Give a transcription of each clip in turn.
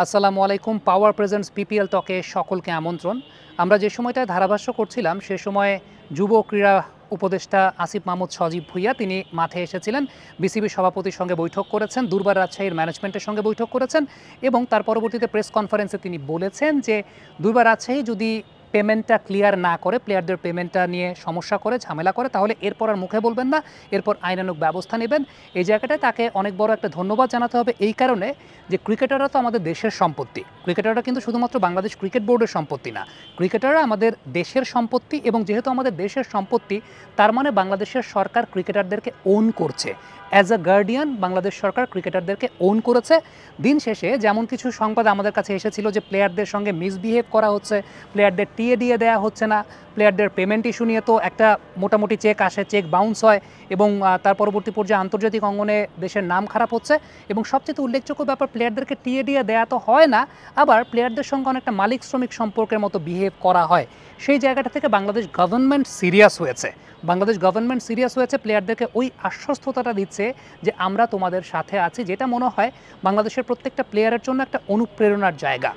আসসালামু আলাইকুম। পাওয়ার presents PPL টকে সকলকে আমন্ত্রণ। আমরা যে সময়টায় ধারাভাষ্য করছিলাম সে সময়ে যুব ক্রীড়া উপদেষ্টা আসিফ মাহমুদ সজীব ভুইয়া তিনি মাঠে এসেছিলেন, বিসিবি সভাপতির সঙ্গে বৈঠক করেছেন, দুর্বার রাজশাহীর ম্যানেজমেন্টের সঙ্গে বৈঠক করেছেন এবং তার পরবর্তীতে প্রেস কনফারেন্সে তিনি বলেছেন যে দুর্বার রাজশাহী যদি পেমেন্টটা ক্লিয়ার না করে, প্লেয়ারদের পেমেন্টটা নিয়ে সমস্যা করে, ঝামেলা করে, তাহলে এরপর আর মুখে বলবেন না, এরপর আইনানুগ ব্যবস্থা নেবেন। এই জায়গাটায় তাকে অনেক বড় একটা ধন্যবাদ জানাতে হবে এই কারণে যে ক্রিকেটাররা তো আমাদের দেশের সম্পত্তি। ক্রিকেটাররা কিন্তু শুধুমাত্র বাংলাদেশ ক্রিকেট বোর্ডের সম্পত্তি না, ক্রিকেটাররা আমাদের দেশের সম্পত্তি এবং যেহেতু আমাদের দেশের সম্পত্তি তার মানে বাংলাদেশের সরকার ক্রিকেটারদেরকে ওন করছে। অ্যাজ আ গার্ডিয়ান বাংলাদেশ সরকার ক্রিকেটারদেরকে ওন করেছে। দিন শেষে যেমন কিছু সংবাদ আমাদের কাছে এসেছিল যে প্লেয়ারদের সঙ্গে মিসবিহেভ করা হচ্ছে, প্লেয়ারদের টিএ দিয়ে দেওয়া হচ্ছে না, প্লেয়ারদের পেমেন্ট ইস্যু নিয়ে তো একটা মোটামুটি চেক আসে, চেক বাউন্স হয় এবং তার পরবর্তী পর্যায়ে আন্তর্জাতিক অঙ্গনে দেশের নাম খারাপ হচ্ছে এবং সবচেয়ে উল্লেখযোগ্য ব্যাপার প্লেয়ারদেরকে টিএ দিয়ে দেওয়া তো হয় না, আবার প্লেয়ারদের সঙ্গে অনেকটা মালিক শ্রমিক সম্পর্কের মতো বিহেভ করা হয়। সেই জায়গাটা থেকে বাংলাদেশ গভর্নমেন্ট সিরিয়াস হয়েছে। বাংলাদেশ গভর্নমেন্ট সিরিয়াস হয়েছে, প্লেয়ারদেরকে ওই আশ্বস্ততাটা দিচ্ছে যে আমরা তোমাদের সাথে আছি, যেটা মনে হয় বাংলাদেশের প্রত্যেকটা প্লেয়ারের জন্য একটা অনুপ্রেরণার জায়গা।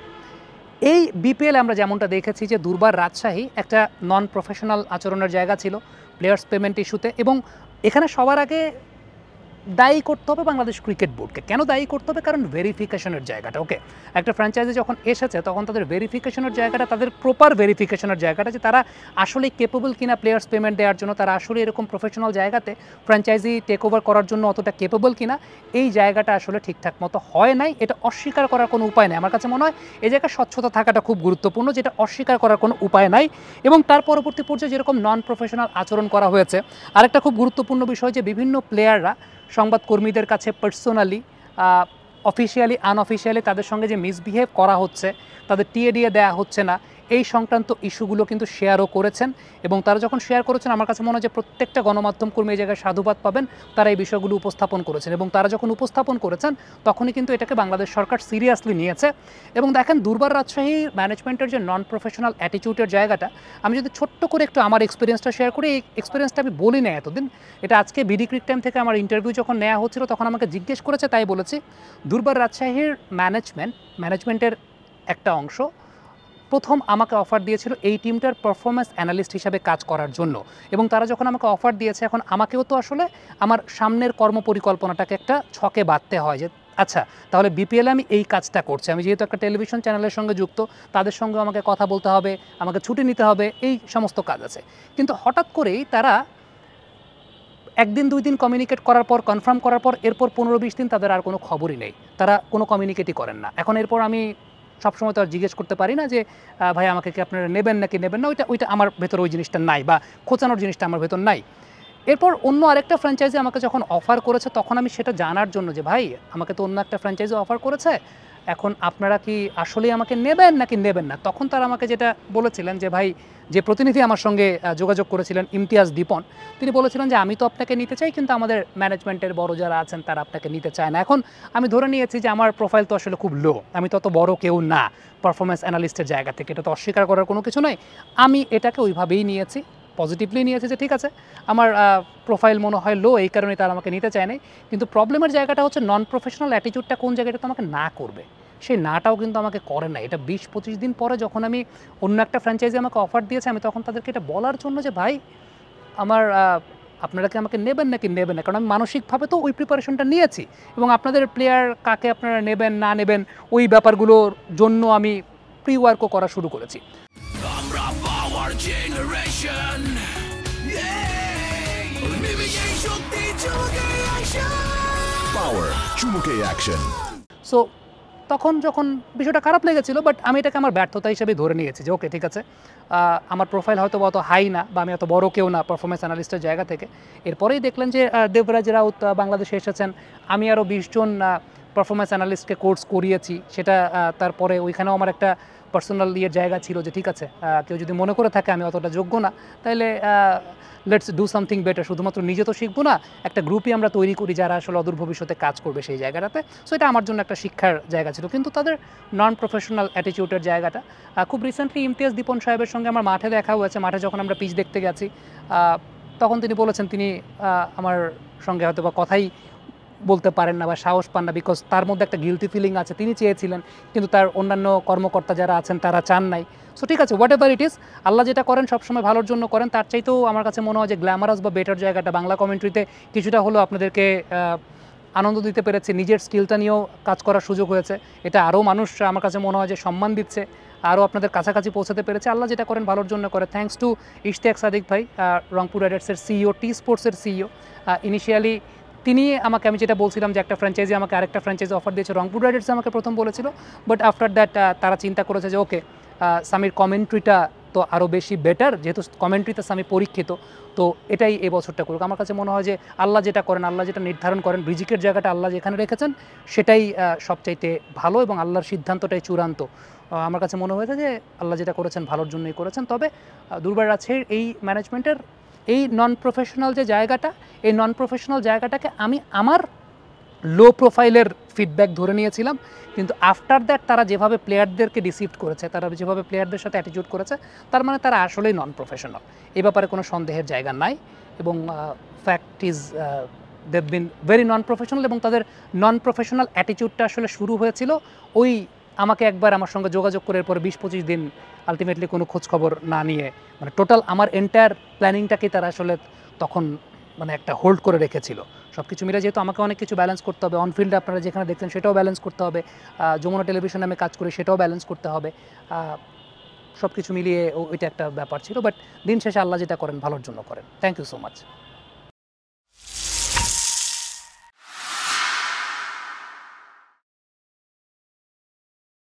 এই বিপিএল আমরা যেমনটা দেখেছি যে দুর্বার রাজশাহী একটা নন প্রফেশনাল আচরণের জায়গা ছিল প্লেয়ার্স পেমেন্ট ইস্যুতে, এবং এখানে সবার আগে দায়ী করতে হবে বাংলাদেশ ক্রিকেট বোর্ডকে। কেন দায়ী করতে হবে? কারণ ভেরিফিকেশনের জায়গাটা, ওকে, একটা ফ্র্যাঞ্চাইজি যখন এসেছে তখন তাদের ভেরিফিকেশনের জায়গাটা, তাদের প্রপার ভেরিফিকেশনের জায়গাটা যে তারা আসলে কেপেবল কিনা প্লেয়ার্স পেমেন্ট দেওয়ার জন্য, তারা আসলে এরকম প্রফেশনাল জায়গাতে ফ্র্যাঞ্চাইজি টেক ওভার করার জন্য অতটা কেপেবল কিনা, এই জায়গাটা আসলে ঠিকঠাক মতো হয় নাই। এটা অস্বীকার করার কোনো উপায় নেই। আমার কাছে মনে হয় এই জায়গায় স্বচ্ছতা থাকাটা খুব গুরুত্বপূর্ণ, যেটা অস্বীকার করার কোনো উপায় নাই। এবং তার পরবর্তী পর্যায়ে যেরকম নন প্রফেশনাল আচরণ করা হয়েছে, আরেকটা খুব গুরুত্বপূর্ণ বিষয় যে বিভিন্ন প্লেয়াররা সংবাদকর্মীদের কাছে পার্সোনালি, অফিসিয়ালি, আনঅফিসিয়ালি তাদের সঙ্গে যে মিসবিহেভ করা হচ্ছে, তাদের টিএ দিয়ে দেওয়া হচ্ছে না, এই সংক্রান্ত ইস্যুগুলো কিন্তু শেয়ারও করেছেন। এবং তারা যখন শেয়ার করেছেন আমার কাছে মনে হয় যে প্রত্যেকটা গণমাধ্যম কর্মী এই জায়গায় সাধুবাদ পাবেন, তারা এই বিষয়গুলো উপস্থাপন করেছেন। এবং তারা যখন উপস্থাপন করেছেন তখনই কিন্তু এটাকে বাংলাদেশ সরকার সিরিয়াসলি নিয়েছে। এবং দেখেন দুর্বার রাজশাহী ম্যানেজমেন্টের যে নন প্রফেশনাল অ্যাটিটিউডের জায়গাটা, আমি যদি ছোট্ট করে একটু আমার এক্সপিরিয়েন্সটা শেয়ার করি, এই এক্সপিরিয়েন্সটা আমি বলি না এতদিন, এটা আজকে বিডি ক্রিক টাইম থেকে আমার ইন্টারভিউ যখন নেওয়া হচ্ছিল তখন আমাকে জিজ্ঞেস করেছে, তাই বলেছি। দুর্বার রাজশাহীর ম্যানেজমেন্টের একটা অংশ প্রথম আমাকে অফার দিয়েছিল এই টিমটার পারফরমেন্স অ্যানালিস্ট হিসাবে কাজ করার জন্য। এবং তারা যখন আমাকে অফার দিয়েছে, এখন আমাকেও তো আসলে আমার সামনের কর্মপরিকল্পনাটাকে একটা ছকে বাঁধতে হয় যে আচ্ছা তাহলে বিপিএলে আমি এই কাজটা করছি, আমি যেহেতু একটা টেলিভিশন চ্যানেলের সঙ্গে যুক্ত, তাদের সঙ্গে আমাকে কথা বলতে হবে, আমাকে ছুটি নিতে হবে, এই সমস্ত কাজ আছে। কিন্তু হঠাৎ করেই তারা একদিন দুই দিন কমিউনিকেট করার পর, কনফার্ম করার পর, এরপর 15-20 দিন তাদের আর কোনো খবরই নেই, তারা কোনো কমিউনিকেটই করেন না। এখন এরপর আমি সবসময় তো আর জিজ্ঞেস করতে পারি না যে ভাই আমাকে কি আপনারা নেবেন নাকি নেবেন না, ওইটা আমার ভেতর ওই জিনিসটা নাই, বা খোঁচানোর জিনিসটা আমার ভেতর নাই। এরপর অন্য আরেকটা ফ্র্যাঞ্চাইজি আমাকে যখন অফার করেছে তখন আমি সেটা জানার জন্য যে ভাই আমাকে তো অন্য একটা ফ্র্যাঞ্চাইজি অফার করেছে, এখন আপনারা কি আসলেই আমাকে নেবেন নাকি নেবেন না, তখন তারা আমাকে যেটা বলেছিলেন যে ভাই, যে প্রতিনিধি আমার সঙ্গে যোগাযোগ করেছিলেন ইমতিয়াজ দীপন, তিনি বলেছিলেন যে আমি তো আপনাকে নিতে চাই কিন্তু আমাদের ম্যানেজমেন্টের বড় যারা আছেন তারা আপনাকে নিতে চায় না। এখন আমি ধরে নিয়েছি যে আমার প্রোফাইল তো আসলে খুব লো, আমি তত বড় কেউ না পারফরমেন্স অ্যানালিস্টের জায়গা থেকে, এটা তো অস্বীকার করার কোনো কিছু নয়। আমি এটাকে ওইভাবেই নিয়েছি, পজিটিভলি নিয়েছে যে ঠিক আছে আমার প্রোফাইল মনে হয় লো, এই কারণে তারা আমাকে নিতে চায় নাই। কিন্তু প্রবলেমের জায়গাটা হচ্ছে নন প্রফেশনাল অ্যাটিটিউডটা কোন জায়গাটা তো আমাকে না করবে, সেই নাটাও কিন্তু আমাকে করে না। এটা 20-25 দিন পরে যখন আমি অন্য একটা ফ্র্যাঞ্চাইজি আমাকে অফার দিয়েছে, আমি তখন তাদেরকে এটা বলার জন্য যে ভাই আমার আপনারা কি আমাকে নেবেন নাকি নেবেন না, কারণ আমি মানসিকভাবে তো ওই প্রিপারেশনটা নিয়েছি এবং আপনাদের প্লেয়ার কাকে আপনারা নেবেন না নেবেন ওই ব্যাপারগুলোর জন্য আমি প্রি ওয়ার্কও করা শুরু করেছি। সো তখন যখন বিষয়টা খারাপ লেগেছিল, বাট আমি এটাকে আমার ব্যর্থতা হিসেবে ধরে নিয়েছি যে ওকে ঠিক আছে, আমার প্রোফাইল হয়তো অত হাই না বা আমি অত বড় কেউ না পারফরমেন্স অ্যানালিস্টের জায়গা থেকে। এরপরেই দেখলেন যে দেবরাজ রাউত বাংলাদেশে এসেছেন, আমি আরও 20 জন পারফরমেন্স অ্যানালিস্টকে কোর্স করিয়েছি। সেটা তারপরে ওইখানেও আমার একটা পার্সোনাল ইয়ের জায়গা ছিল যে ঠিক আছে কেউ যদি মনে করে থাকে আমি অতটা যোগ্য না, তাহলে লেটস ডু সামথিং বেটার। শুধুমাত্র নিজে তো শিখবো না, একটা গ্রুপই আমরা তৈরি করি যারা আসলে অদূর ভবিষ্যতে কাজ করবে সেই জায়গাটাতে। সো এটা আমার জন্য একটা শিক্ষার জায়গা ছিল। কিন্তু তাদের নন প্রফেশনাল অ্যাটিটিউডের জায়গাটা, খুব রিসেন্টলি ইমতিয়াজ দীপন সাহেবের সঙ্গে আমার মাঠে দেখা হয়েছে। মাঠে যখন আমরা পিচ দেখতে গেছি তখন তিনি বলেছেন তিনি আমার সঙ্গে হয়তো বা কথাই বলতে পারেন না বা সাহস পান না, বিকজ তার মধ্যে একটা গিলটি ফিলিং আছে। তিনি চেয়েছিলেন কিন্তু তার অন্যান্য কর্মকর্তা যারা আছেন তারা চান নাই। সো ঠিক আছে, হোয়াট এভার ইট ইজ, আল্লাহ যেটা করেন সবসময় ভালোর জন্য করেন। তার চাইতেও আমার কাছে মনে হয় যে গ্ল্যামারাস বা বেটার জায়গাটা বাংলা কমেন্ট্রিতে কিছুটা হলেও আপনাদেরকে আনন্দ দিতে পেরেছে, নিজের স্কিলটা নিয়েও কাজ করার সুযোগ হয়েছে। এটা আরও মানুষ আমার কাছে মনে হয় যে সম্মান দিচ্ছে, আরও আপনাদের কাছাকাছি পৌঁছাতে পেরেছে। আল্লাহ যেটা করেন ভালোর জন্য করে। থ্যাঙ্কস টু ইশতিয়াক সাদিক ভাই, রংপুর রাইডার্সের সিইও, টি স্পোর্টসের সিইও। ইনিশিয়ালি তিনি আমাকে, আমি যেটা বলছিলাম যে একটা ফ্র্যাঞ্চাইজি আমাকে আরেকটা ফ্র্যাঞ্চাইজি অফার দিয়েছে, রংপুর রাইডার্স আমাকে প্রথম বলেছিল, বাট আফটার দ্যাট তারা চিন্তা করেছে যে ওকে, সামির কমেন্ট্রিটা তো আরও বেশি বেটার, যেহেতু কমেন্ট্রিতে সামি পরীক্ষিত, তো এটাই এই বছরটা করুক। আমার কাছে মনে হয় যে আল্লাহ যেটা করেন, আল্লাহ যেটা নির্ধারণ করেন, রিজিকের জায়গাটা আল্লাহ যেখানে রেখেছেন সেটাই সবচাইতে ভালো এবং আল্লাহর সিদ্ধান্তটাই চূড়ান্ত। আমার কাছে মনে হয়েছে যে আল্লাহ যেটা করেছেন ভালোর জন্যই করেছেন। তবে দুর্বার আছে এই ম্যানেজমেন্টের এই নন প্রফেশনাল যে জায়গাটা, এই নন প্রফেশনাল জায়গাটাকে আমি আমার লো প্রোফাইলের ফিডব্যাক ধরে নিয়েছিলাম, কিন্তু আফটার দ্যাট তারা যেভাবে প্লেয়ারদেরকে ডিসিভড করেছে, তারা যেভাবে প্লেয়ারদের সাথে অ্যাটিটিউড করেছে, তার মানে তারা আসলেই নন প্রফেশনাল। এ ব্যাপারে কোনো সন্দেহের জায়গা নাই এবং fact is they've been very non professional. এবং তাদের নন প্রফেশনাল অ্যাটিটিউডটা আসলে শুরু হয়েছিল ওই আমাকে একবার আমার সঙ্গে যোগাযোগ করে এরপরে 20-25 দিন আলটিমেটলি কোনো খোঁজখবর না নিয়ে, মানে টোটাল আমার এন্টায়ার প্ল্যানিংটাকেই তারা আসলে তখন মানে একটা হোল্ড করে রেখেছিল। সব কিছু মিলে যেহেতু আমাকে অনেক কিছু ব্যালেন্স করতে হবে, অনফিল্ডে আপনারা যেখানে দেখছেন সেটাও ব্যালেন্স করতে হবে, যমুনা টেলিভিশনে আমি কাজ করি সেটাও ব্যালেন্স করতে হবে, সব কিছু মিলিয়ে ওইটা একটা ব্যাপার ছিল। বাট দিন শেষে আল্লাহ যেটা করেন ভালোর জন্য করেন। Thank you so much.